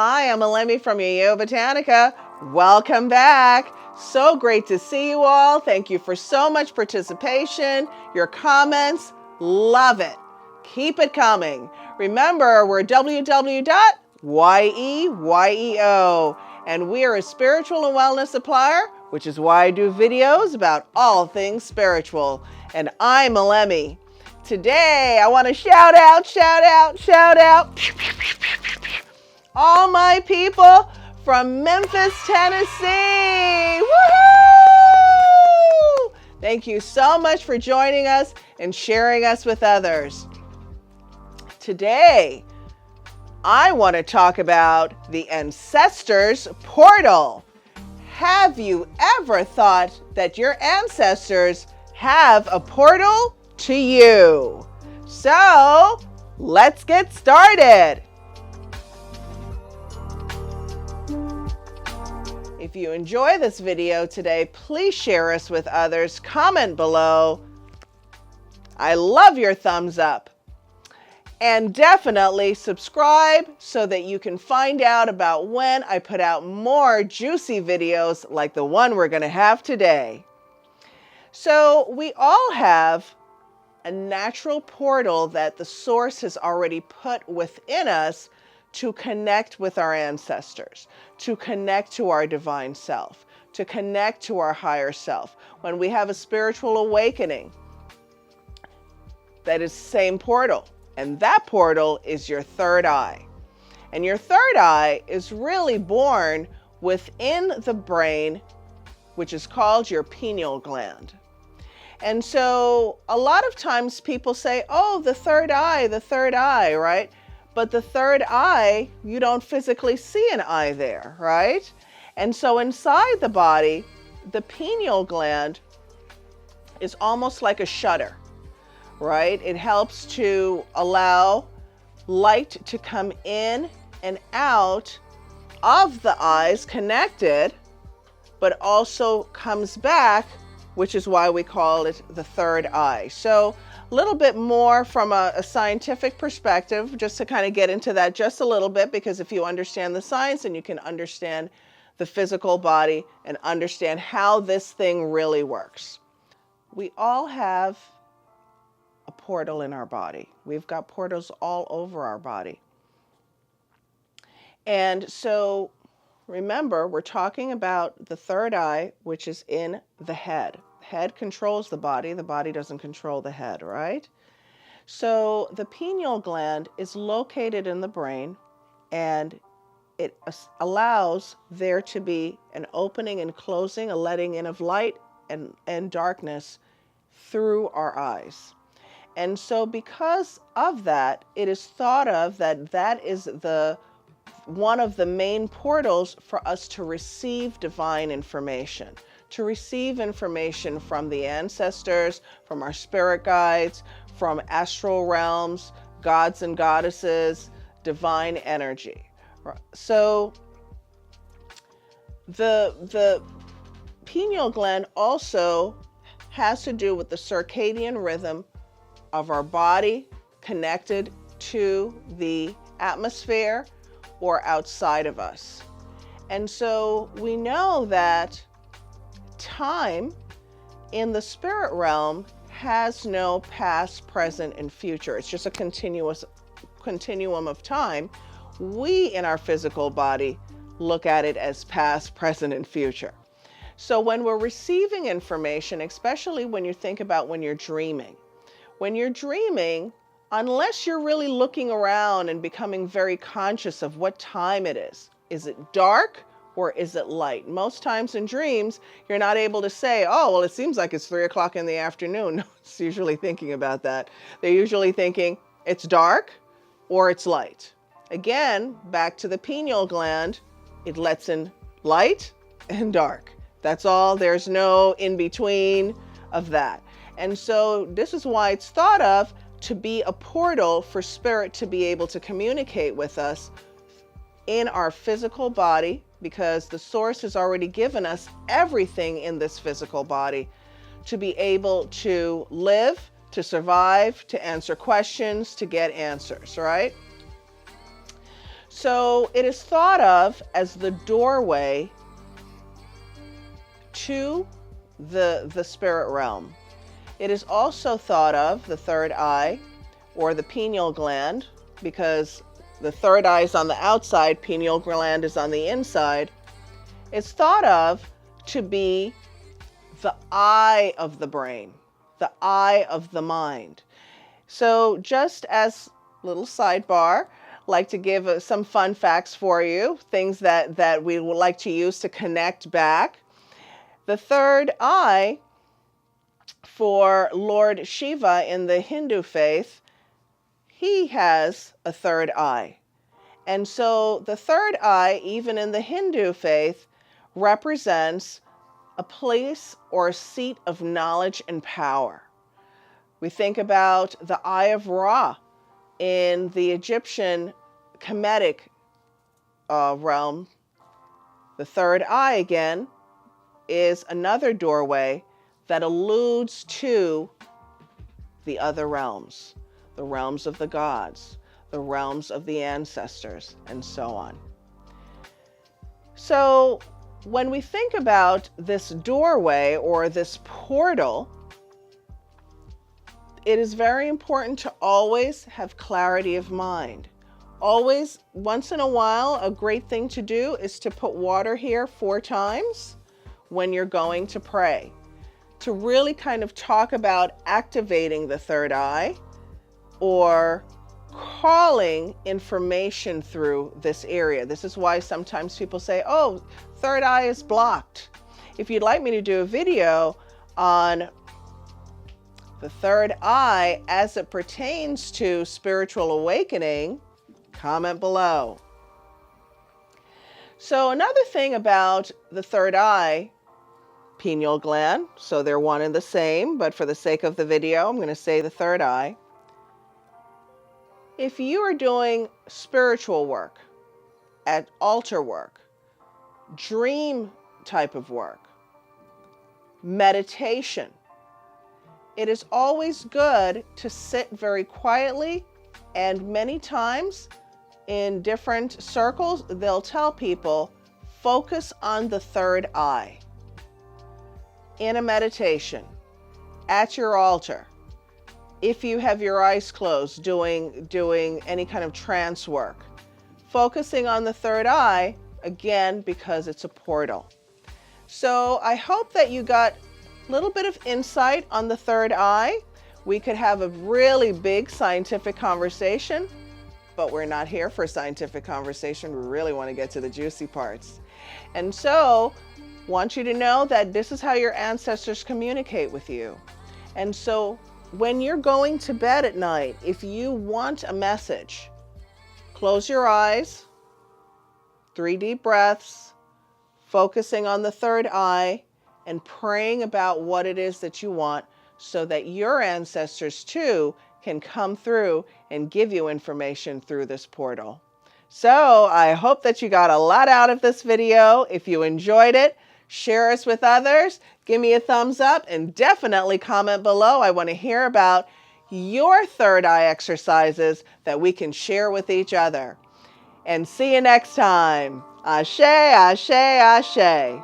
Hi, I'm Elemi from Yeyeo Botanica. Welcome back. So great to see you all. Thank you for so much participation, your comments. Love it. Keep it coming. Remember, we're www.yeyeo, and we are a spiritual and wellness supplier, which is why I do videos about all things spiritual. And I'm Elemi. Today, I want to shout out all my people from Memphis, Tennessee. Woohoo! Thank you so much for joining us and sharing us with others. Today, I want to talk about the ancestors' portal. Have you ever thought that your ancestors have a portal to you? So, let's get started. If you enjoy this video today, please share us with others. Comment below. I love your thumbs up. And definitely subscribe so that you can find out about when I put out more juicy videos like the one we're going to have today. So we all have a natural portal that the source has already put within us to connect with our ancestors, to connect to our divine self, to connect to our higher self. When we have a spiritual awakening, that is the same portal. And that portal is your third eye. And your third eye is really born within the brain, which is called your pineal gland. And so a lot of times people say, oh, the third eye, right? But the third eye, you don't physically see an eye there, right? And so inside the body, the pineal gland is almost like a shutter, right? It helps to allow light to come in and out of the eyes connected, but also comes back, which is why we call it the third eye. So a little bit more from a scientific perspective, just to kind of get into that just a little bit, because if you understand the science, then you can understand the physical body and understand how this thing really works. We all have a portal in our body. We've got portals all over our body. And so remember, we're talking about the third eye, which is in the head. Head controls the body doesn't control the head, right? So the pineal gland is located in the brain, and it allows there to be an opening and closing, a letting in of light and darkness through our eyes. And so because of that, it is thought of that is one of the main portals for us to receive divine information, to receive information from the ancestors, from our spirit guides, from astral realms, gods and goddesses, divine energy. So the pineal gland also has to do with the circadian rhythm of our body connected to the atmosphere or outside of us. And so we know that time in the spirit realm has no past, present, and future. It's just a continuum of time. We in our physical body look at it as past, present, and future. So when we're receiving information, especially when you think about when you're dreaming, unless you're really looking around and becoming very conscious of what time it is it dark or is it light? Most times in dreams, you're not able to say, oh, well, it seems like it's 3 o'clock in the afternoon. No one's usually thinking about that. They're usually thinking it's dark or it's light. Again, back to the pineal gland, it lets in light and dark. That's all. There's no in between of that. And so this is why it's thought of to be a portal for spirit to be able to communicate with us in our physical body, because the source has already given us everything in this physical body to be able to live, to survive, to answer questions, to get answers, right? So it is thought of as the doorway to the spirit realm. It is also thought of, the third eye, or the pineal gland, because the third eye is on the outside, pineal gland is on the inside. It's thought of to be the eye of the brain, the eye of the mind. So just as little sidebar, like to give some fun facts for you, things that we would like to use to connect back. The third eye for Lord Shiva in the Hindu faith, he has a third eye. And so the third eye, even in the Hindu faith, represents a place or a seat of knowledge and power. We think about the Eye of Ra in the Egyptian Kemetic realm. The third eye, again, is another doorway that alludes to the other realms, the realms of the gods, the realms of the ancestors, and so on. So when we think about this doorway or this portal, it is very important to always have clarity of mind. Always, once in a while, a great thing to do is to put water here 4 times when you're going to pray, to really kind of talk about activating the third eye or calling information through this area. This is why sometimes people say, oh, third eye is blocked. If you'd like me to do a video on the third eye as it pertains to spiritual awakening, comment below. So another thing about the third eye, pineal gland, so they're one and the same, but for the sake of the video, I'm going to say the third eye. If you are doing spiritual work, at altar work, dream type of work, meditation, it is always good to sit very quietly, and many times in different circles, they'll tell people, focus on the third eye. In a meditation, at your altar, if you have your eyes closed, doing any kind of trance work, focusing on the third eye, again, because it's a portal. So I hope that you got a little bit of insight on the third eye. We could have a really big scientific conversation, but we're not here for scientific conversation. We really want to get to the juicy parts. And so want you to know that this is how your ancestors communicate with you. And so when you're going to bed at night, if you want a message, close your eyes, 3 deep breaths, focusing on the third eye and praying about what it is that you want so that your ancestors too can come through and give you information through this portal. So I hope that you got a lot out of this video. If you enjoyed it, share us with others, give me a thumbs up, and definitely comment below. I want to hear about your third eye exercises that we can share with each other. And see you next time. Ashe, ashe, ashe.